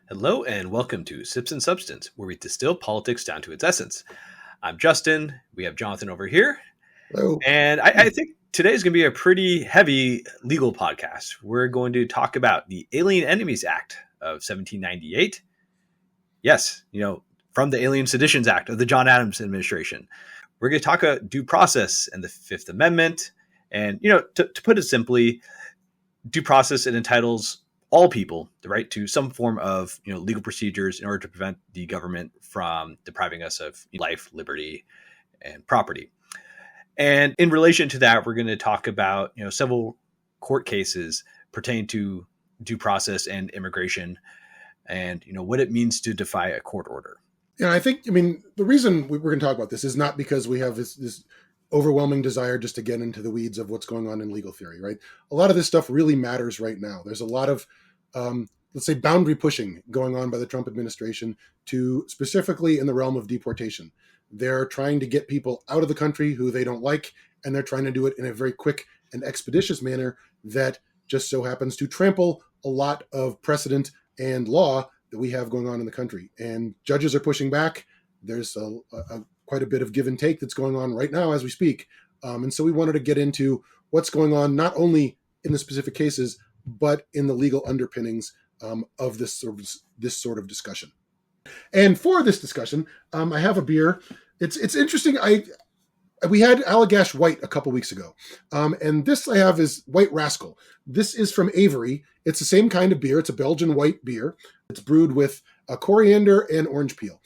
Hello and welcome to Sips and Substance, where we distill politics down to its essence. I'm Justin. We have Jonathan over here. Hello. And I think today is going to be a pretty heavy legal podcast. We're going to talk about the Alien Enemies Act of 1798. Yes, from the Alien Seditions Act of the John Adams administration. We're going to talk about due process and the Fifth Amendment. And, to put it simply, due process, it entitles all people the right to some form of legal procedures in order to prevent the government from depriving us of life, liberty, and property. And in relation to that, we're going to talk about several court cases pertaining to due process and immigration, and what it means to defy a court order. Yeah, the reason we're going to talk about this is not because we have this overwhelming desire just to get into the weeds of what's going on in legal theory, right? A lot of this stuff really matters right now. There's a lot of, let's say, boundary pushing going on by the Trump administration to specifically in the realm of deportation. They're trying to get people out of the country who they don't like, and they're trying to do it in a very quick and expeditious manner that just so happens to trample a lot of precedent and law that we have going on in the country. And judges are pushing back. There's quite a bit of give and take that's going on right now as we speak. And so we wanted to get into what's going on, not only in the specific cases, but in the legal underpinnings of this sort of discussion. And for this discussion, I have a beer. It's interesting. We had Allagash White a couple weeks ago. And this I have is White Rascal. This is from Avery. It's the same kind of beer. It's a Belgian white beer. It's brewed with coriander and orange peel.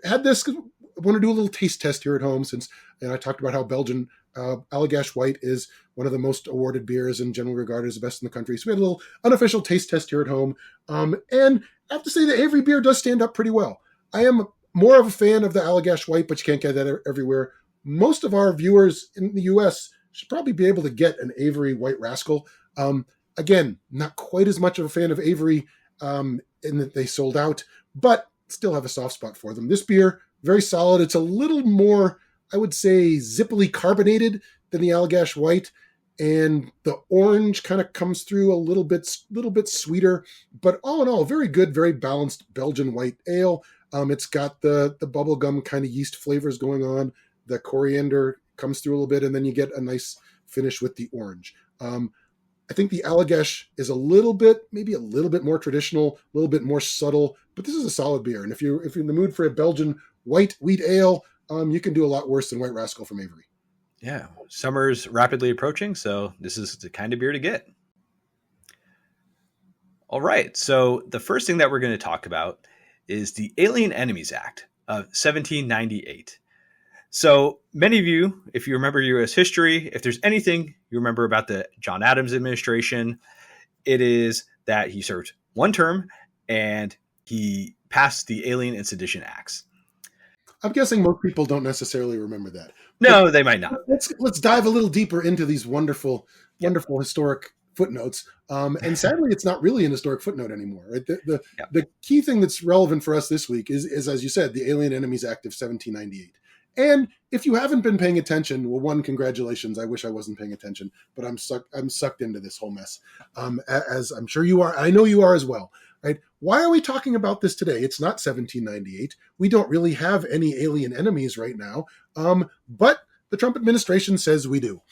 Had this, I want to do a little taste test here at home since I talked about how Belgian Allagash White is one of the most awarded beers and generally regarded as the best in the country. So we had a little unofficial taste test here at home. And I have to say the Avery beer does stand up pretty well. I am more of a fan of the Allagash White, but you can't get that everywhere. Most of our viewers in the U.S. should probably be able to get an Avery White Rascal. Again, not quite as much of a fan of Avery in that they sold out, but still have a soft spot for them. This beer, very solid. It's a little more, I would say, zippily carbonated than the Allagash White, and the orange kind of comes through a little bit sweeter. But all in all, very good, very balanced Belgian white ale. It's got the bubblegum kind of yeast flavors going on. The coriander comes through a little bit, and then you get a nice finish with the orange. I think the Allagash is maybe a little bit more traditional, a little bit more subtle, but this is a solid beer. And if you're in the mood for a Belgian white wheat ale, you can do a lot worse than White Rascal from Avery. Yeah, summer's rapidly approaching, so this is the kind of beer to get. All right, so the first thing that we're going to talk about is the Alien Enemies Act of 1798. So many of you, if you remember U.S. history, if there's anything you remember about the John Adams administration, it is that he served one term and he passed the Alien and Sedition Acts. I'm guessing most people don't necessarily remember that. No, they might not. Let's dive a little deeper into these wonderful historic footnotes. And sadly, it's not really an historic footnote anymore. Right? The key thing that's relevant for us this week is, as you said, the Alien Enemies Act of 1798. And if you haven't been paying attention, well, one, congratulations. I wish I wasn't paying attention, but I'm sucked into this whole mess, as I'm sure you are. I know you are as well, right? Why are we talking about this today? It's not 1798. We don't really have any alien enemies right now, but the Trump administration says we do.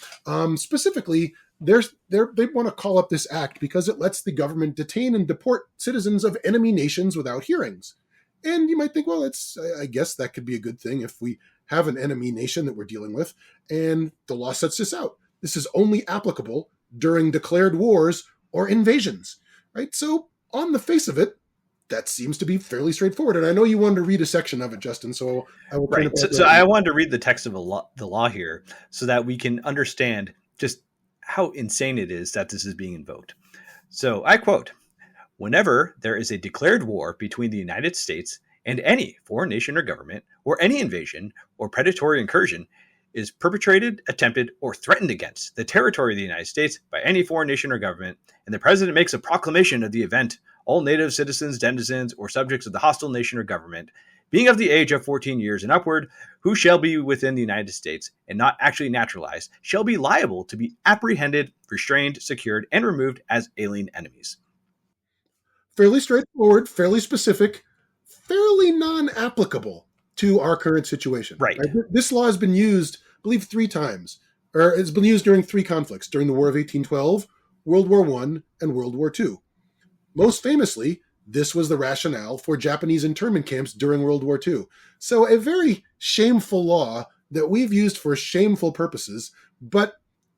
Specifically, they want to call up this act because it lets the government detain and deport citizens of enemy nations without hearings. And you might think, well, I guess that could be a good thing if we have an enemy nation that we're dealing with. And the law sets this out. This is only applicable during declared wars or invasions, right? So on the face of it, that seems to be fairly straightforward. And I know you wanted to read a section of it, Justin, so I will. Right. So I wanted to read the text of the law here so that we can understand just how insane it is that this is being invoked. So I quote, "Whenever there is a declared war between the United States and any foreign nation or government, or any invasion or predatory incursion is perpetrated, attempted, or threatened against the territory of the United States by any foreign nation or government, and the president makes a proclamation of the event, all native citizens, denizens, or subjects of the hostile nation or government, being of the age of 14 years and upward, who shall be within the United States and not actually naturalized, shall be liable to be apprehended, restrained, secured, and removed as alien enemies." Fairly straightforward, fairly specific, fairly non-applicable to our current situation. Right. Right? This law has been used, I believe, 3 times, or it's been used during 3 conflicts: during the War of 1812, World War I, and World War II. Most famously, this was the rationale for Japanese internment camps during World War II. So a very shameful law that we've used for shameful purposes, but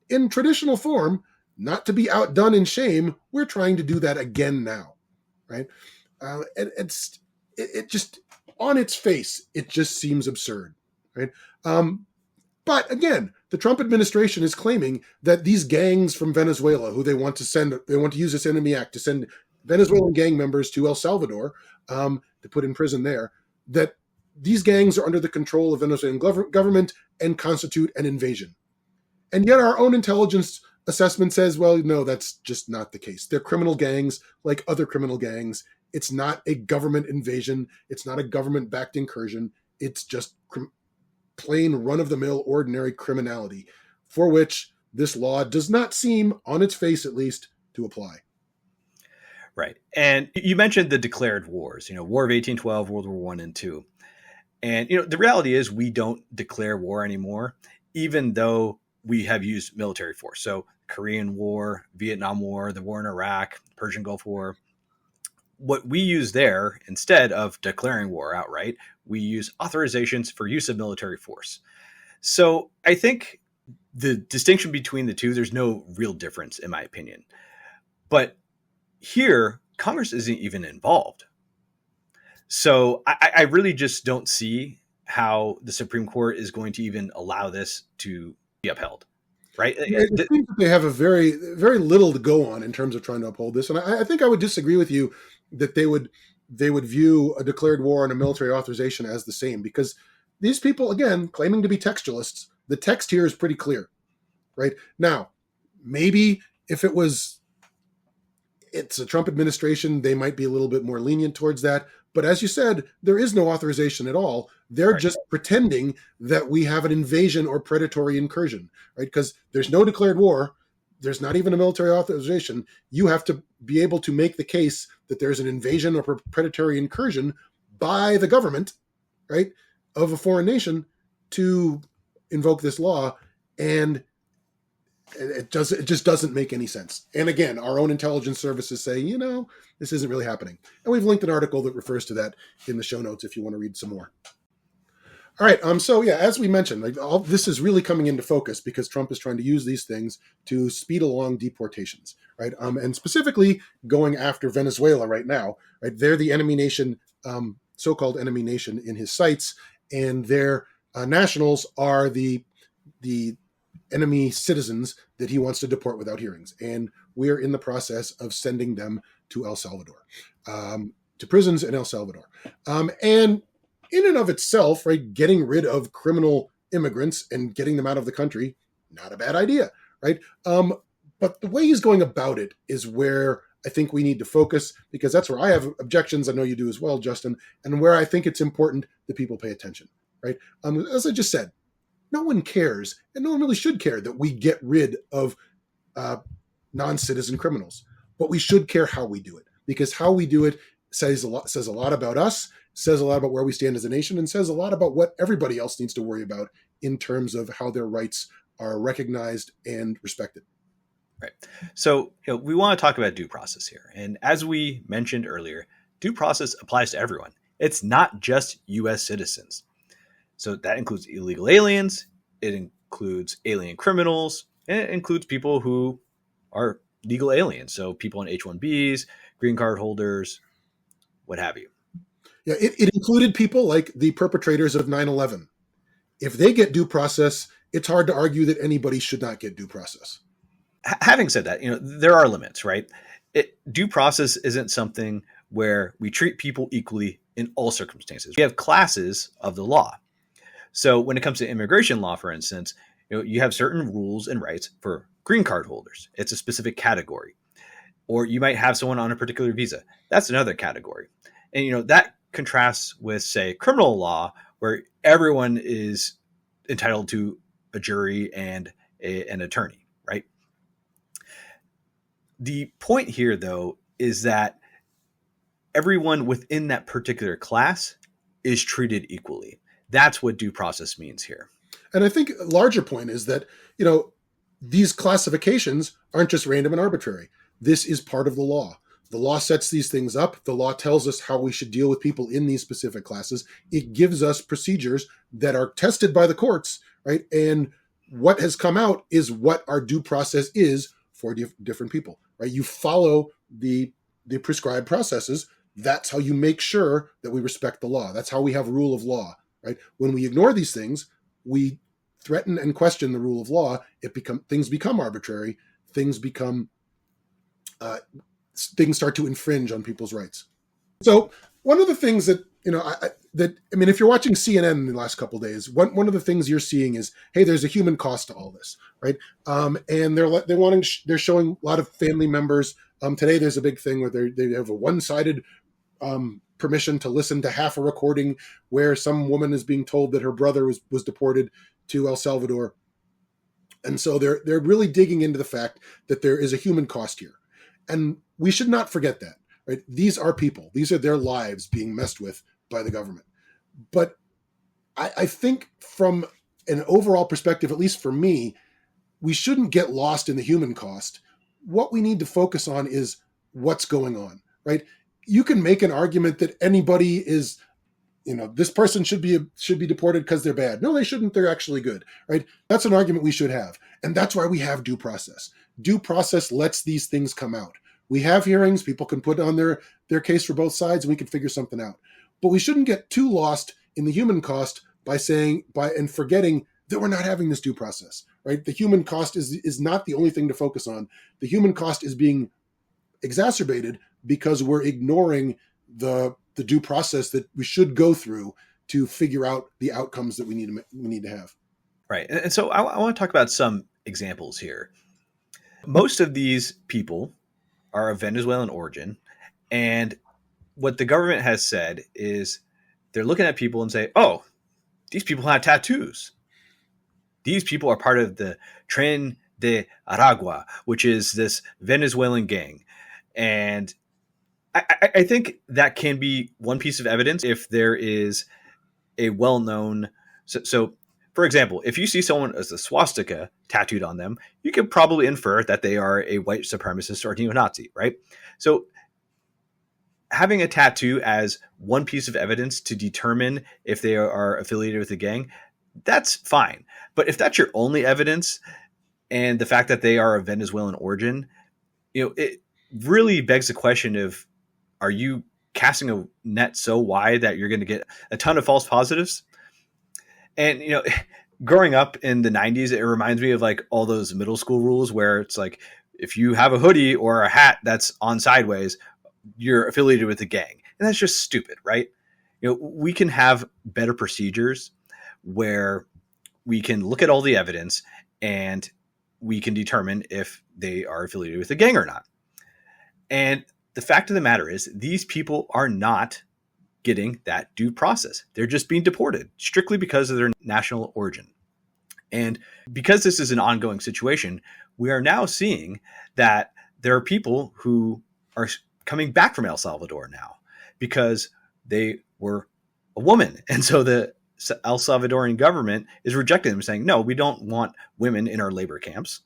in traditional form, not to be outdone in shame, we're trying to do that again now, right? And it just, on its face, it just seems absurd, right? But again, the Trump administration is claiming that these gangs from Venezuela, who they want to use this Enemy Act to send Venezuelan gang members to El Salvador to put in prison there, that these gangs are under the control of Venezuelan government and constitute an invasion. And yet our own intelligence assessment says, well, no, that's just not the case. They're criminal gangs like other criminal gangs. It's not a government invasion. It's not a government-backed incursion. It's just plain run-of-the-mill ordinary criminality for which this law does not seem, on its face at least, to apply. Right. And you mentioned the declared wars, War of 1812, World War I and II. And, the reality is we don't declare war anymore, even though we have used military force. So Korean War, Vietnam War, the war in Iraq, Persian Gulf War. What we use there, instead of declaring war outright, we use authorizations for use of military force. So I think the distinction between the two, there's no real difference, in my opinion. But here, Congress isn't even involved. So I really just don't see how the Supreme Court is going to even allow this to be upheld, right? It seems that they have a very, very little to go on in terms of trying to uphold this. And I think I would disagree with you that they would view a declared war and a military authorization as the same, because these people, again, claiming to be textualists, the text here is pretty clear, right? Now, maybe if it's a Trump administration, they might be a little bit more lenient towards that. But as you said, there is no authorization at all. They're Right. just pretending that we have an invasion or predatory incursion, right? Because there's no declared war. There's not even a military authorization. You have to be able to make the case that there's an invasion or predatory incursion by the government, right, of a foreign nation to invoke this law. And it just doesn't make any sense. And again, our own intelligence services say, this isn't really happening. And we've linked an article that refers to that in the show notes if you want to read some more. All right. So yeah, as we mentioned, all this is really coming into focus because Trump is trying to use these things to speed along deportations, right? And specifically going after Venezuela right now, right? They're the enemy nation, so-called enemy nation in his sights, and their nationals are the enemy citizens that he wants to deport without hearings. And we're in the process of sending them to El Salvador, to prisons in El Salvador. And in and of itself, right, getting rid of criminal immigrants and getting them out of the country, not a bad idea, right? But the way he's going about it is where I think we need to focus, because that's where I have objections. I know you do as well, Justin, and where I think it's important that people pay attention, right? As I just said, no one cares, and no one really should care that we get rid of non-citizen criminals. But we should care how we do it, because how we do it says a lot about us, says a lot about where we stand as a nation, and says a lot about what everybody else needs to worry about in terms of how their rights are recognized and respected. Right. So we want to talk about due process here. And as we mentioned earlier, due process applies to everyone. It's not just U.S. citizens. So that includes illegal aliens, it includes alien criminals, and it includes people who are legal aliens. So people on H-1Bs, green card holders, what have you. Yeah, it included people like the perpetrators of 9/11. If they get due process, it's hard to argue that anybody should not get due process. Having said that, there are limits, right? Due process isn't something where we treat people equally in all circumstances. We have classes of the law. So when it comes to immigration law, for instance, you have certain rules and rights for green card holders. It's a specific category. Or you might have someone on a particular visa. That's another category. And, that contrasts with, say, criminal law, where everyone is entitled to a jury and an attorney, right? The point here, though, is that everyone within that particular class is treated equally. That's what due process means here. And I think a larger point is that, these classifications aren't just random and arbitrary. This is part of the law. The law sets these things up. The law tells us how we should deal with people in these specific classes. It gives us procedures that are tested by the courts, right? And what has come out is what our due process is for different people, right? You follow the prescribed processes. That's how you make sure that we respect the law. That's how we have rule of law, right? When we ignore these things, we threaten and question the rule of law. Things become arbitrary. Things start to infringe on people's rights. So one of the things that, if you're watching CNN in the last couple of days, one of the things you're seeing is, hey, there's a human cost to all this, right? And they're showing a lot of family members. Today there's a big thing where they have a one-sided permission to listen to half a recording where some woman is being told that her brother was deported to El Salvador. And so they're really digging into the fact that there is a human cost here. And we should not forget that, right? These are people. These are their lives being messed with by the government. But I think from an overall perspective, at least for me, we shouldn't get lost in the human cost. What we need to focus on is what's going on, right? You can make an argument that anybody is, this person should be deported because they're bad. No, they shouldn't. They're actually good, right? That's an argument we should have. And that's why we have due process. Due process lets these things come out. We have hearings. People can put on their case for both sides, and we can figure something out. But we shouldn't get too lost in the human cost by forgetting that we're not having this due process, right? The human cost is not the only thing to focus on. The human cost is being exacerbated because we're ignoring the due process that we should go through to figure out the outcomes that we need to have. Right. And so I want to talk about some examples here. Most of these people are of Venezuelan origin. And what the government has said is they're looking at people and say, oh, these people have tattoos. These people are part of the Tren de Aragua, which is this Venezuelan gang. And I think that can be one piece of evidence if there is a well-known. So, for example, if you see someone as a swastika tattooed on them, you can probably infer that they are a white supremacist or neo-Nazi, right? So having a tattoo as one piece of evidence to determine if they are affiliated with a gang, that's fine. But if that's your only evidence and the fact that they are of Venezuelan origin, it really begs the question of, are you casting a net so wide that you're going to get a ton of false positives? And, growing up in the 90s, it reminds me of like all those middle school rules where it's like, if you have a hoodie or a hat that's on sideways, you're affiliated with a gang. And that's just stupid, right? We can have better procedures where we can look at all the evidence and we can determine if they are affiliated with a gang or not. And the fact of the matter is these people are not getting that due process. They're just being deported strictly because of their national origin. And because this is an ongoing situation, we are now seeing that there are people who are coming back from El Salvador now because they were a woman. And so the El Salvadorian government is rejecting them, saying, no, we don't want women in our labor camps.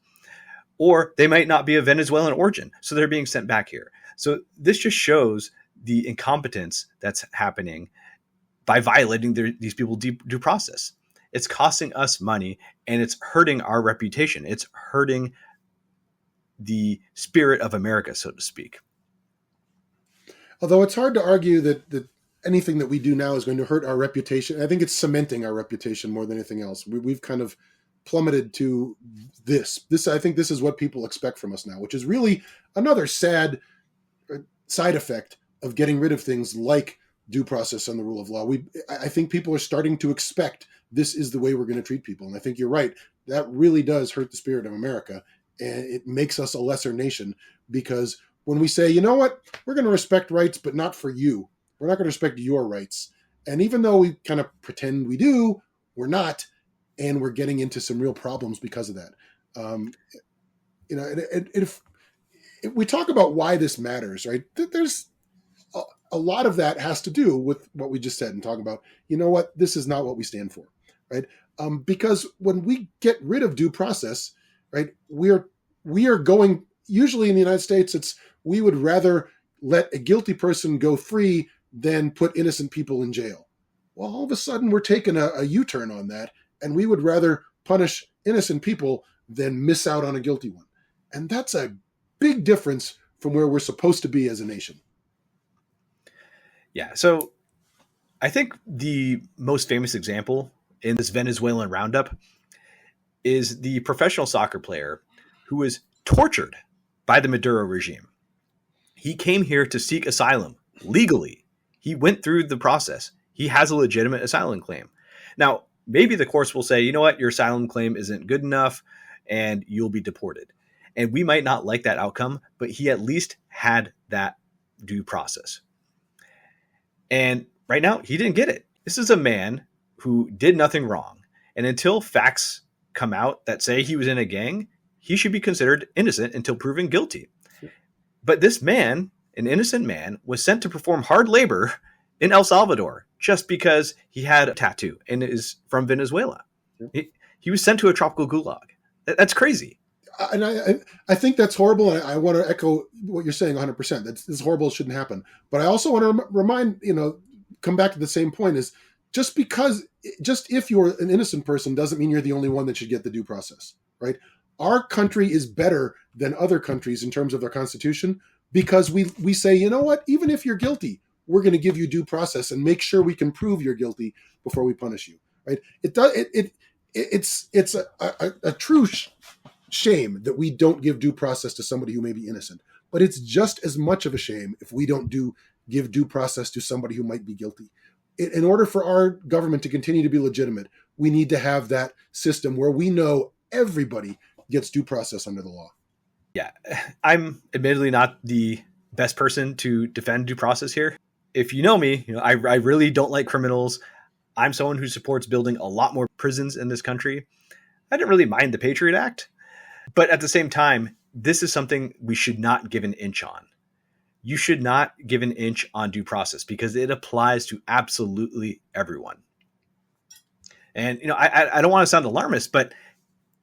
Or they might not be of Venezuelan origin, so they're being sent back here. So this just shows the incompetence that's happening by violating these people's due process. It's costing us money and it's hurting our reputation. It's hurting the spirit of America, so to speak. Although it's hard to argue that anything that we do now is going to hurt our reputation. I think it's cementing our reputation more than anything else. We've kind of plummeted to this. I think this is what people expect from us now, which is really another sad side effect of getting rid of things like due process and the rule of law. I think people are starting to expect this is the way we're going to treat people. And I think you're right. That really does hurt the spirit of America. And it makes us a lesser nation because when we say, you know what, we're going to respect rights, but not for you. We're not going to respect your rights. And even though we kind of pretend we do, we're not. And we're getting into some real problems because of that. If we talk about why this matters, right? There's a lot of that has to do with what we just said and talking about, you know what, this is not what we stand for, right? Because when we get rid of due process, right, we are going, usually in the United States, we would rather let a guilty person go free than put innocent people in jail. Well, all of a sudden we're taking a U-turn on that, and we would rather punish innocent people than miss out on a guilty one. And that's a big difference from where we're supposed to be as a nation. Yeah. So I think the most famous example in this Venezuelan roundup is the professional soccer player who was tortured by the Maduro regime. He came here to seek asylum legally. He went through the process. He has a legitimate asylum claim. Now, maybe the courts will say, you know what, your asylum claim isn't good enough and you'll be deported. And we might not like that outcome, but he at least had that due process. And right now, he didn't get it. This is a man who did nothing wrong. And until facts come out that say he was in a gang, he should be considered innocent until proven guilty. But this man, an innocent man, was sent to perform hard labor in El Salvador just because he had a tattoo and is from Venezuela. He was sent to a tropical gulag. That's crazy. And I think that's horrible. And I want to echo what you're saying 100%. That's horrible. It shouldn't happen. But I also want to remind, come back to the same point is just if you're an innocent person doesn't mean you're the only one that should get the due process, right? Our country is better than other countries in terms of their constitution because we say, you know what, even if you're guilty, we're going to give you due process and make sure we can prove you're guilty before we punish you, right? It's a true shame that we don't give due process to somebody who may be innocent, but it's just as much of a shame if we don't give due process to somebody who might be guilty. In order for our government to continue to be legitimate, we need to have that system where we know everybody gets due process under the law. Yeah, I'm admittedly not the best person to defend due process here. If you know me, I really don't like criminals. I'm someone who supports building a lot more prisons in this country. I didn't really mind the Patriot Act, but at the same time, this is something we should not give an inch on. You should not give an inch on due process because it applies to absolutely everyone. And, I don't want to sound alarmist, but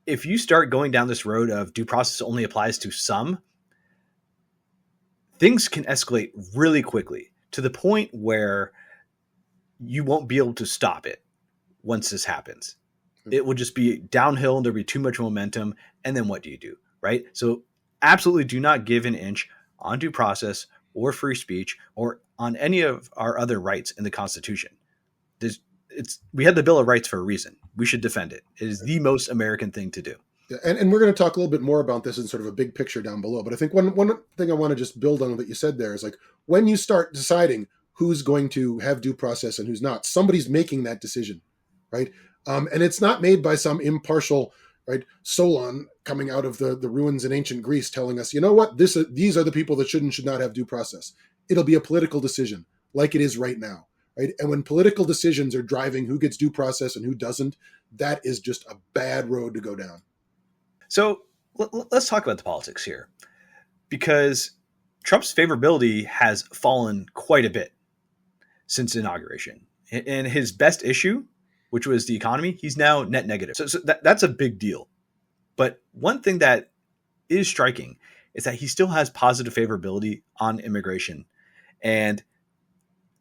if you start going down this road of due process only applies to some, things can escalate really quickly to the point where you won't be able to stop it once this happens. It will just be downhill and there'll be too much momentum. And then what do you do? Right? So absolutely do not give an inch on due process or free speech or on any of our other rights in the Constitution. We had the Bill of Rights for a reason. We should defend it. It is the most American thing to do. Yeah, and we're going to talk a little bit more about this in sort of a big picture down below. But I think one thing I want to just build on that you said there is like when you start deciding who's going to have due process and who's not, somebody's making that decision, right? And it's not made by some impartial, right, Solon coming out of the ruins in ancient Greece telling us, you know what, these are the people that should not have due process. It'll be a political decision like it is right now. Right? And when political decisions are driving who gets due process and who doesn't, that is just a bad road to go down. So let's talk about the politics here, because Trump's favorability has fallen quite a bit since inauguration. And his best issue, which was the economy, he's now net negative. So that's a big deal. But one thing that is striking is that he still has positive favorability on immigration. And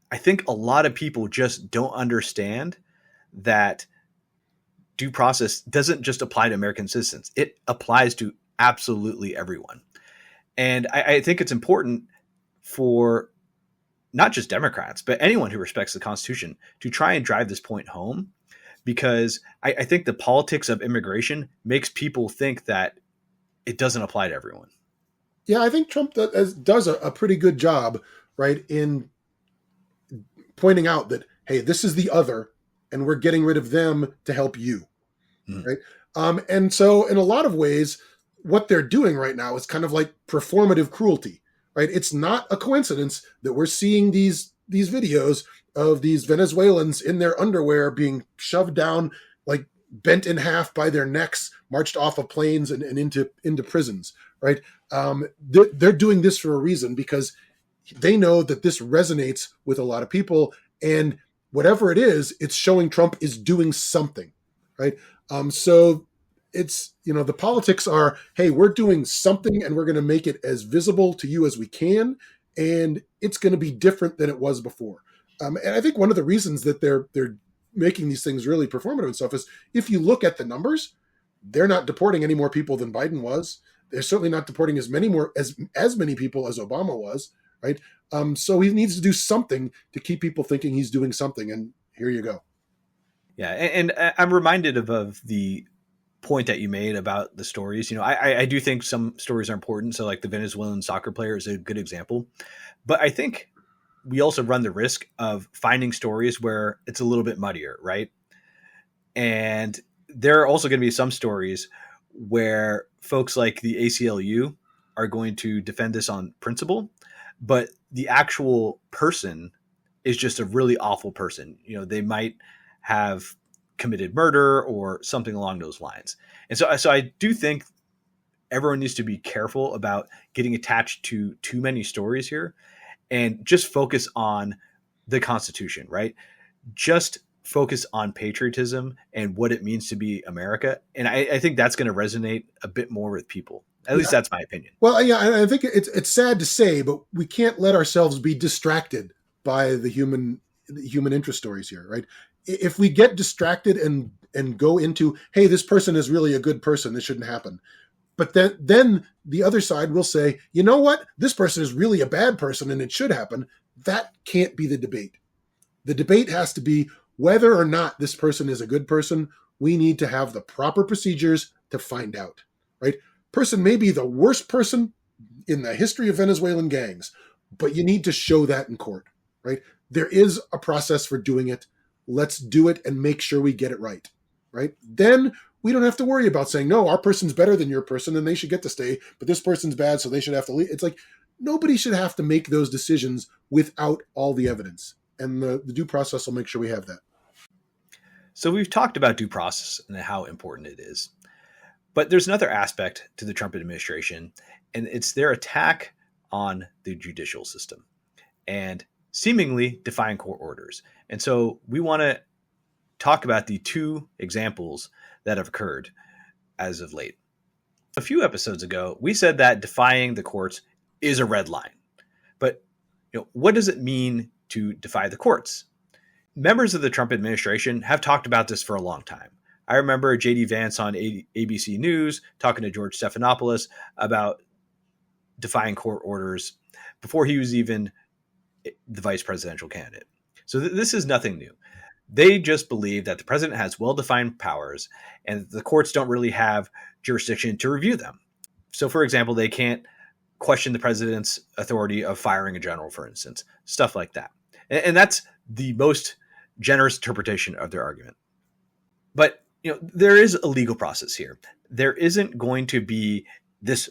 I think a lot of people just don't understand that due process doesn't just apply to American citizens. It applies to absolutely everyone. And I think it's important for not just Democrats, but anyone who respects the Constitution to try and drive this point home, because I think the politics of immigration makes people think that it doesn't apply to everyone. Yeah, I think Trump does a pretty good job, right, in pointing out that, hey, this is the other, and we're getting rid of them to help you, right? And so in a lot of ways, what they're doing right now is kind of like performative cruelty, right? It's not a coincidence that we're seeing these videos of these Venezuelans in their underwear being shoved down, like bent in half by their necks, marched off of planes and into prisons, right? They're doing this for a reason, because They know that this resonates with a lot of people, and whatever it is, it's showing Trump is doing something, right? So it's, the politics are, hey, we're doing something and we're going to make it as visible to you as we can, and it's going to be different than it was before. And I think one of the reasons that they're making these things really performative and stuff is, if you look at the numbers, they're not deporting any more people than Biden was. They're certainly not deporting as many people as Obama was, right? So he needs to do something to keep people thinking he's doing something, and here you go. Yeah, and I'm reminded of the point that you made about the stories. I do think some stories are important. So like the Venezuelan soccer player is a good example. But I think we also run the risk of finding stories where it's a little bit muddier, right? And there are also going to be some stories where folks like the ACLU are going to defend this on principle, but the actual person is just a really awful person. They might have committed murder or something along those lines. And so I do think everyone needs to be careful about getting attached to too many stories here and just focus on the Constitution, right? Just focus on patriotism and what it means to be America. And I think that's going to resonate a bit more with people. At least that's my opinion. Well, yeah, I think it's sad to say, but we can't let ourselves be distracted by the human interest stories here, right? If we get distracted and go into, hey, this person is really a good person, this shouldn't happen. But then the other side will say, you know what? This person is really a bad person and it should happen. That can't be the debate. The debate has to be whether or not this person is a good person. We need to have the proper procedures to find out, right? Person may be the worst person in the history of Venezuelan gangs, but you need to show that in court, right? There is a process for doing it. Let's do it and make sure we get it right, right? Then we don't have to worry about saying, no, our person's better than your person and they should get to stay, but this person's bad, so they should have to leave. It's like, nobody should have to make those decisions without all the evidence. And the due process will make sure we have that. So we've talked about due process and how important it is. But there's another aspect to the Trump administration, and it's their attack on the judicial system and seemingly defying court orders. And so we want to talk about the two examples that have occurred as of late. A few episodes ago, we said that defying the courts is a red line. But what does it mean to defy the courts? Members of the Trump administration have talked about this for a long time. I remember J.D. Vance on ABC News talking to George Stephanopoulos about defying court orders before he was even the vice presidential candidate. So this is nothing new. They just believe that the president has well-defined powers and the courts don't really have jurisdiction to review them. So, for example, they can't question the president's authority of firing a general, for instance, stuff like that. And that's the most generous interpretation of their argument. But there is a legal process here. There isn't going to be this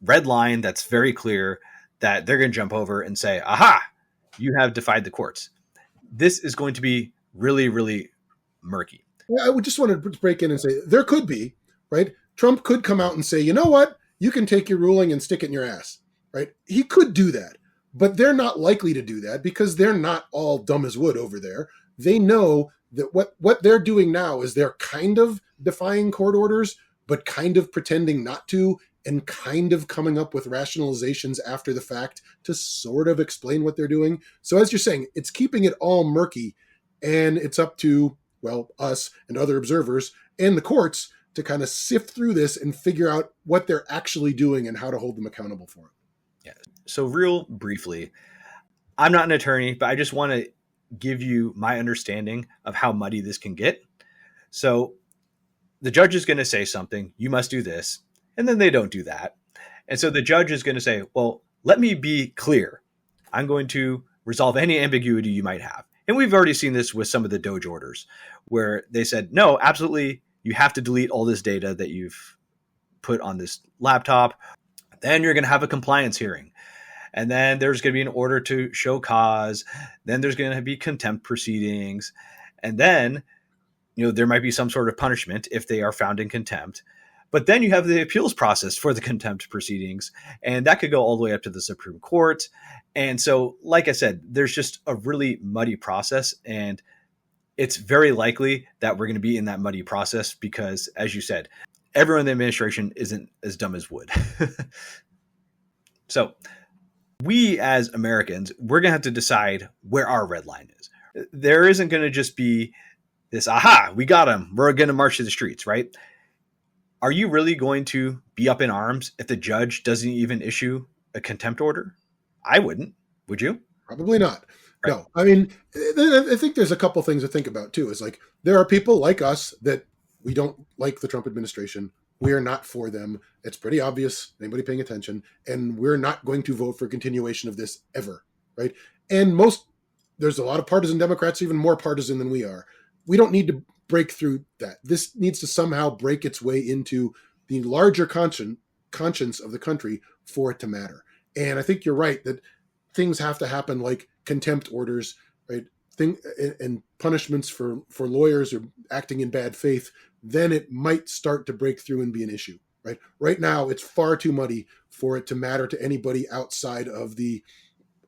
red line that's very clear that they're going to jump over and say, aha, you have defied the courts. This is going to be really, really murky. Well, I would just want to break in and say there could be, right? Trump could come out and say, you know what? You can take your ruling and stick it in your ass, right? He could do that, but they're not likely to do that because they're not all dumb as wood over there. They know that what they're doing now is they're kind of defying court orders, but kind of pretending not to, and kind of coming up with rationalizations after the fact to sort of explain what they're doing. So as you're saying, it's keeping it all murky, and it's up to, well, us and other observers and the courts to kind of sift through this and figure out what they're actually doing and how to hold them accountable for it. Yeah. So real briefly, I'm not an attorney, but I just want to give you my understanding of how muddy this can get. So the judge is going to say something, you must do this, and then they don't do that. And so the judge is going to say, well, let me be clear. I'm going to resolve any ambiguity you might have. And we've already seen this with some of the Doge orders where they said, no, absolutely, you have to delete all this data that you've put on this laptop. Then you're going to have a compliance hearing. And then there's going to be an order to show cause. Then there's going to be contempt proceedings. And then, there might be some sort of punishment if they are found in contempt. But then you have the appeals process for the contempt proceedings, and that could go all the way up to the Supreme Court. And so, like I said, there's just a really muddy process, and it's very likely that we're going to be in that muddy process because, as you said, everyone in the administration isn't as dumb as wood. So we as Americans, we're going to have to decide where our red line is. There isn't going to just be this, aha, we got him, we're going to march to the streets, right? Are you really going to be up in arms if the judge doesn't even issue a contempt order? I wouldn't. Would you? Probably not. Right. No. I mean, I think there's a couple things to think about too. Is like there are people like us that we don't like the Trump administration. We are not for them. It's pretty obvious, anybody paying attention, and we're not going to vote for continuation of this ever, right? And there's a lot of partisan Democrats, even more partisan than we are. We don't need to break through that. This needs to somehow break its way into the larger conscience of the country for it to matter. And I think you're right that things have to happen like contempt orders, right? And punishments for lawyers or acting in bad faith. Then it might start to break through and be an issue, right? Right now, it's far too muddy for it to matter to anybody outside of the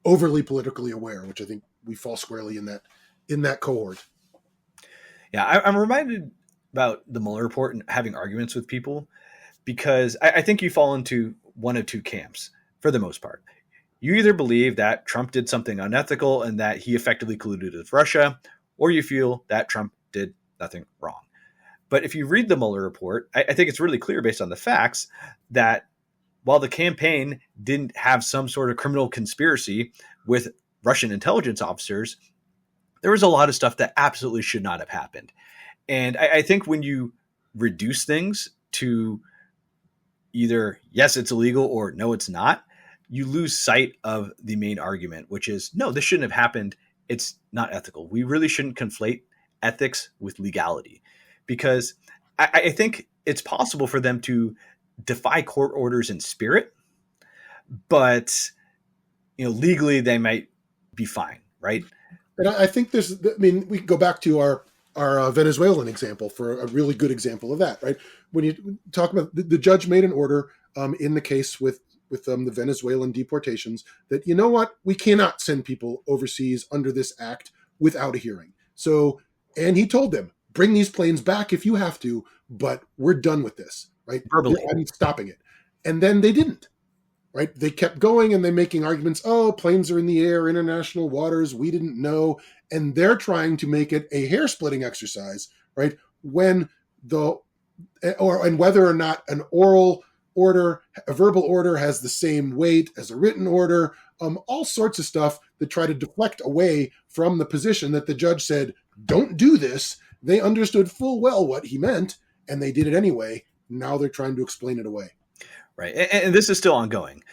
overly politically aware, which I think we fall squarely in that cohort. Yeah, I'm reminded about the Mueller report and having arguments with people because I think you fall into one of two camps for the most part. You either believe that Trump did something unethical and that he effectively colluded with Russia, or you feel that Trump did nothing wrong. But if you read the Mueller report, I think it's really clear based on the facts that while the campaign didn't have some sort of criminal conspiracy with Russian intelligence officers, there was a lot of stuff that absolutely should not have happened. And I think when you reduce things to either, yes, it's illegal or no, it's not, you lose sight of the main argument, which is, no, this shouldn't have happened. It's not ethical. We really shouldn't conflate ethics with legality. Because I think it's possible for them to defy court orders in spirit, but legally they might be fine, right? And I think we can go back to our Venezuelan example for a really good example of that, right? When you talk about the judge made an order in the case with the Venezuelan deportations that, you know what, we cannot send people overseas under this act without a hearing. So, and he told them, bring these planes back if you have to, but we're done with this, right? Verbally. I'm stopping it. And then they didn't, right? They kept going and they're making arguments, oh, planes are in the air, international waters, we didn't know. And they're trying to make it a hair-splitting exercise, right? And whether or not an oral order, a verbal order has the same weight as a written order, all sorts of stuff that try to deflect away from the position that the judge said, don't do this. They understood full well what he meant, and they did it anyway. Now they're trying to explain it away. Right. And this is still ongoing.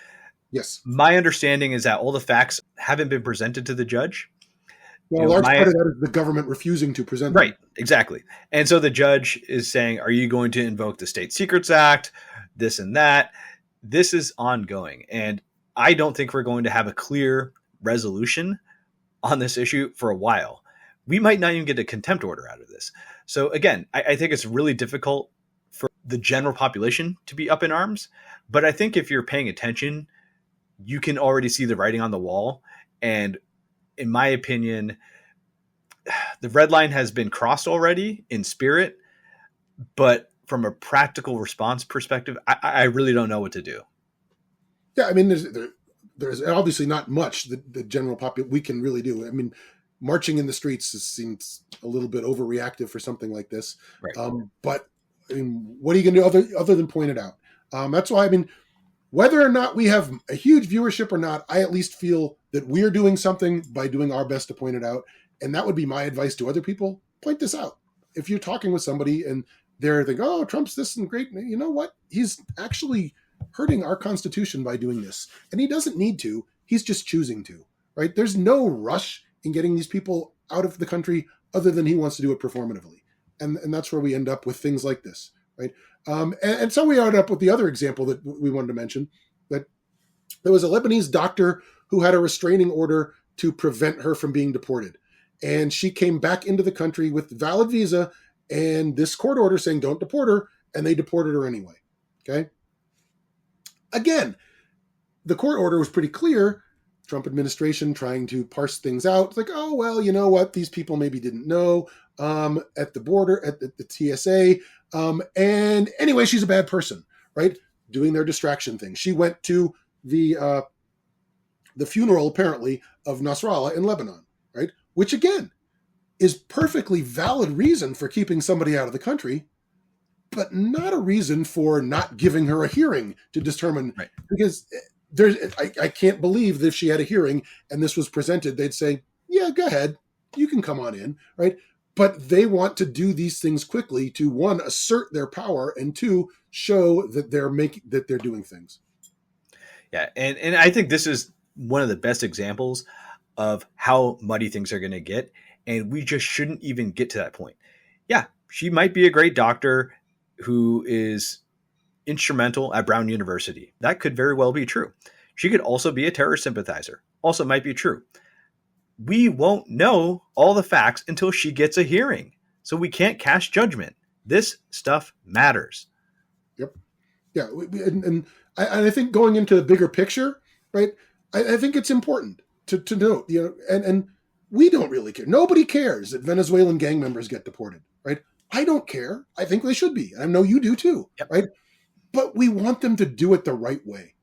Yes. My understanding is that all the facts haven't been presented to the judge. Well, a large part of that is the government refusing to present them. Right. Exactly. And so the judge is saying, are you going to invoke the State Secrets Act, this and that? This is ongoing. And I don't think we're going to have a clear resolution on this issue for a while. We might not even get a contempt order out of this. So again, I think it's really difficult for the general population to be up in arms. But I think if you're paying attention, you can already see the writing on the wall. And in my opinion, the red line has been crossed already in spirit. But from a practical response perspective, I really don't know what to do. Yeah, I mean, there's obviously not much that the general population we can really do. I mean, marching in the streets seems a little bit overreactive for something like this. Right. But I mean, what are you going to do other than point it out? That's why, I mean, whether or not we have a huge viewership or not, I at least feel that we're doing something by doing our best to point it out. And that would be my advice to other people. Point this out. If you're talking with somebody and they're thinking, oh, Trump's this and great, you know what? He's actually hurting our Constitution by doing this. And he doesn't need to. He's just choosing to, right? There's no rush in getting these people out of the country other than he wants to do it performatively. And that's where we end up with things like this, right? And so we end up with the other example that we wanted to mention, that there was a Lebanese doctor who had a restraining order to prevent her from being deported. And she came back into the country with valid visa and this court order saying don't deport her. and they deported her anyway. Okay. Again, the court order was pretty clear. Trump administration trying to parse things out. It's like, oh, well, you know what? These people maybe didn't know at the border, at the TSA. And anyway, she's a bad person, right? Doing their distraction thing. She went to the funeral, apparently, of Nasrallah in Lebanon, right? Which, again, is perfectly valid reason for keeping somebody out of the country, but not a reason for not giving her a hearing to determine, Right. Because I can't believe that if she had a hearing and this was presented, they'd say, yeah, go ahead, you can come on in, right? But they want to do these things quickly to, one, assert their power, and two, show that they're doing things. Yeah, and I think this is one of the best examples of how muddy things are going to get, and we just shouldn't even get to that point. Yeah, she might be a great doctor who is instrumental at Brown University. That could very well be true. She could also be a terrorist sympathizer. Also might be true. We won't know all the facts until she gets a hearing. So we can't cast judgment. This stuff matters. Yep. Yeah. And I think going into the bigger picture, right, I think it's important to note, and we don't really care. Nobody cares that Venezuelan gang members get deported, right? I don't care. I think they should be. I know you do too, Yep. right? But we want them to do it the right way.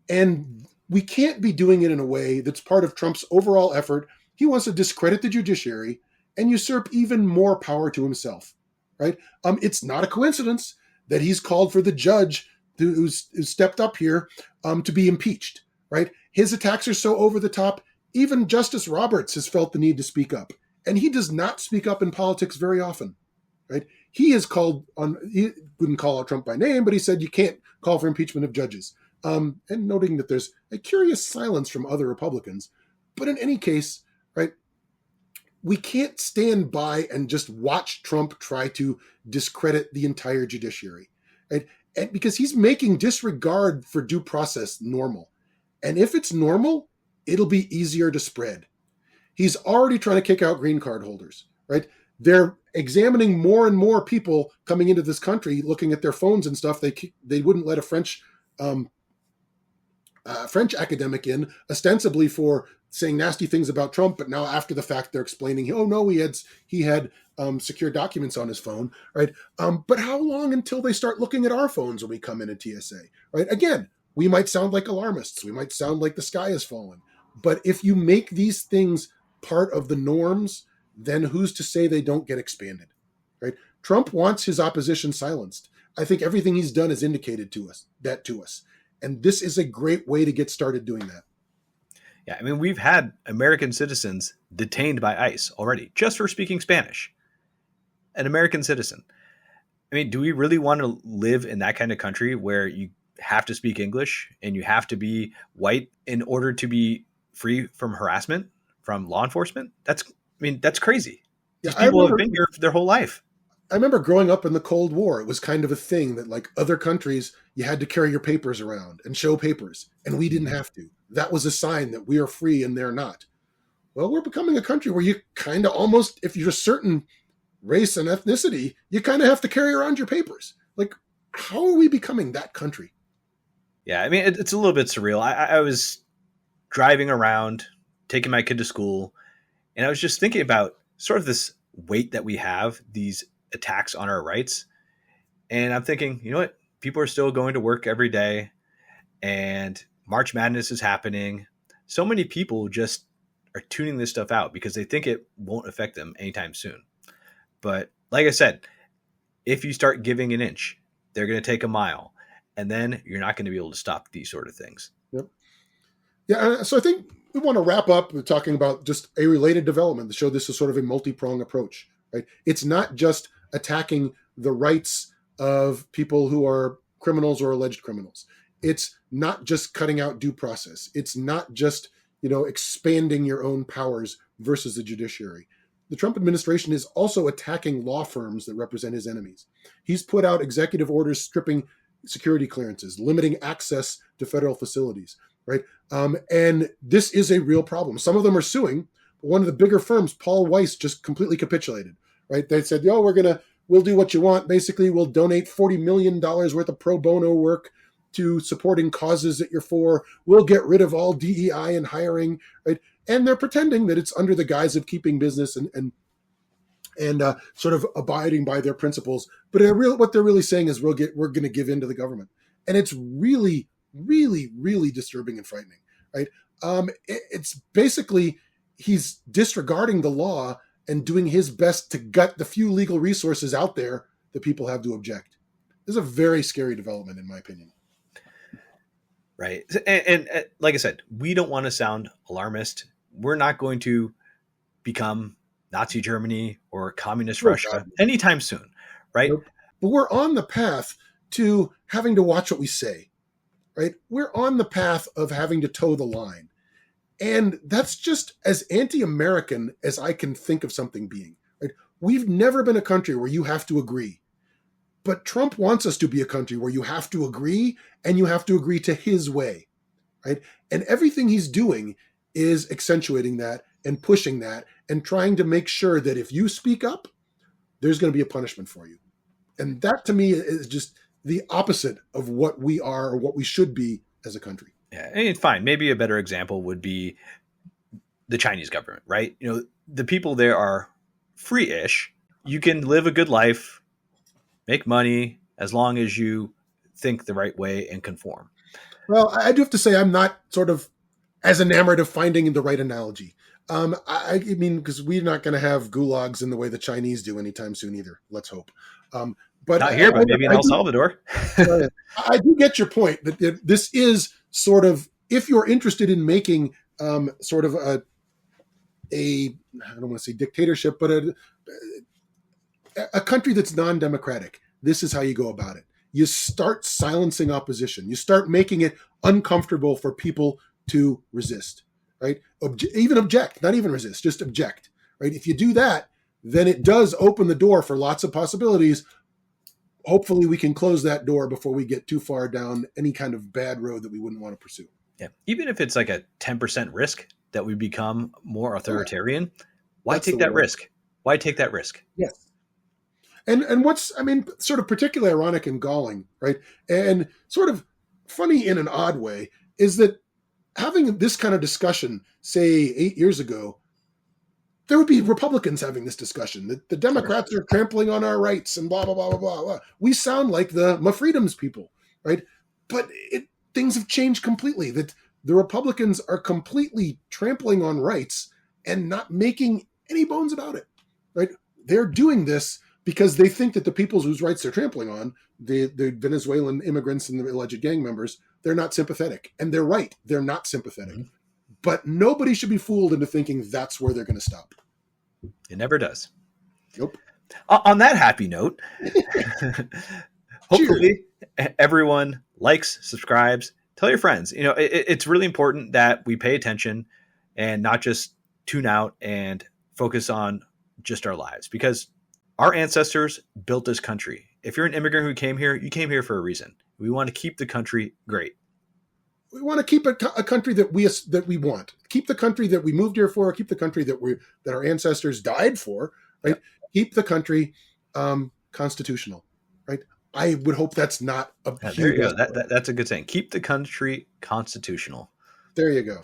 And we can't be doing it in a way that's part of Trump's overall effort. He wants to discredit the judiciary and usurp even more power to himself, right? It's not a coincidence that he's called for the judge who's stepped up here to be impeached, right? His attacks are so over the top, even Justice Roberts has felt the need to speak up. And he does not speak up in politics very often, right? He wouldn't call out Trump by name, but he said you can't call for impeachment of judges. And noting that there's a curious silence from other Republicans. But in any case, right, we can't stand by and just watch Trump try to discredit the entire judiciary, right? And because he's making disregard for due process normal. And if it's normal, it'll be easier to spread. He's already trying to kick out green card holders, right? They're examining more and more people coming into this country, looking at their phones and stuff. They wouldn't let a French academic in, ostensibly for saying nasty things about Trump, but now after the fact they're explaining, oh no, he had secure documents on his phone, right? But how long until they start looking at our phones when we come in at TSA, right? Again, we might sound like alarmists. We might sound like the sky is falling. But if you make these things part of the norms, then who's to say they don't get expanded, right? Trump wants his opposition silenced. I think everything he's done has indicated to us. And this is a great way to get started doing that. Yeah, I mean, we've had American citizens detained by ICE already just for speaking Spanish. An American citizen. I mean, do we really want to live in that kind of country where you have to speak English and you have to be white in order to be free from harassment from law enforcement? That's crazy. Yeah, These people have been here for their whole life. I remember growing up in the Cold War, it was kind of a thing that, like other countries, you had to carry your papers around and show papers, and we didn't have to. That was a sign that we are free and they're not. Well, we're becoming a country where you kind of almost, if you're a certain race and ethnicity, you kind of have to carry around your papers. Like, how are we becoming that country? Yeah, I mean, it's a little bit surreal. I was driving around, taking my kid to school, and I was just thinking about sort of this weight that we have, these attacks on our rights. And I'm thinking, you know what? People are still going to work every day, and March Madness is happening. So many people just are tuning this stuff out because they think it won't affect them anytime soon. But like I said, if you start giving an inch, they're going to take a mile, and then you're not going to be able to stop these sort of things. Yep. Yeah. So I think we want to wrap up with talking about just a related development to show this is sort of a multi-pronged approach, right? It's not just attacking the rights of people who are criminals or alleged criminals. It's not just cutting out due process. It's not just, expanding your own powers versus the judiciary. The Trump administration is also attacking law firms that represent his enemies. He's put out executive orders stripping security clearances, limiting access to federal facilities, right? And this is a real problem. Some of them are suing. But one of the bigger firms, Paul Weiss, just completely capitulated, right? They said, we're going we'll do what you want. Basically, we'll donate $40 million worth of pro bono work to supporting causes that you're for. We'll get rid of all DEI and hiring, right? And they're pretending that it's under the guise of keeping business and sort of abiding by their principles. But what they're really saying is we're going to give in to the government, and it's really, really, really disturbing and frightening, right? It's basically he's disregarding the law and doing his best to gut the few legal resources out there that people have to object. This is a very scary development, in my opinion. Right. And like I said, we don't want to sound alarmist. We're not going to become Nazi Germany or communist Russia anytime soon, right? Nope. But we're on the path to having to watch what we say, right? We're on the path of having to toe the line. And that's just as anti-American as I can think of something being, right? We've never been a country where you have to agree. But Trump wants us to be a country where you have to agree, and you have to agree to his way, right? And everything he's doing is accentuating that and pushing that and trying to make sure that if you speak up, there's going to be a punishment for you. And that to me is just the opposite of what we are or what we should be as a country. Yeah, I mean, fine. Maybe a better example would be the Chinese government, right? You know, the people there are free-ish. You can live a good life, make money, as long as you think the right way and conform. Well, I do have to say I'm not sort of as enamored of finding the right analogy. I mean, because we're not going to have gulags in the way the Chinese do anytime soon either. Let's hope. But not here, but maybe in El Salvador. I do get your point that this is sort of, if you're interested in making sort of a I don't want to say dictatorship, but a country that's non-democratic, this is how you go about it. You start silencing opposition. You start making it uncomfortable for people to resist, right? Even object, not even resist, just object, right? If you do that, then it does open the door for lots of possibilities. Hopefully we can close that door before we get too far down any kind of bad road that we wouldn't want to pursue. Yeah. Even if it's like a 10% risk that we become more authoritarian, why take that risk? Why take that risk? Yes. And what's, I mean, sort of particularly ironic and galling, right? And sort of funny in an odd way is that having this kind of discussion, say 8 years ago, there would be Republicans having this discussion that the Democrats are trampling on our rights and blah, blah, blah, blah, blah, blah. We sound like the Ma Freedoms people, right? But things have changed completely, that the Republicans are completely trampling on rights and not making any bones about it, right? They're doing this because they think that the people whose rights they're trampling on, the Venezuelan immigrants and the alleged gang members, they're not sympathetic. And they're right. They're not sympathetic. Mm-hmm. But nobody should be fooled into thinking that's where they're going to stop. It never does. Nope. On that happy note, hopefully everyone likes, subscribes, tell your friends. You know, it's really important that we pay attention and not just tune out and focus on just our lives, because our ancestors built this country. If you're an immigrant who came here, you came here for a reason. We want to keep the country great. We want to keep a country that we want. Keep the country that we moved here for. Keep the country that our ancestors died for. Right. Yep. Keep the country constitutional. Right. I would hope that's not a. There you go. That's a good saying. Keep the country constitutional. There you go.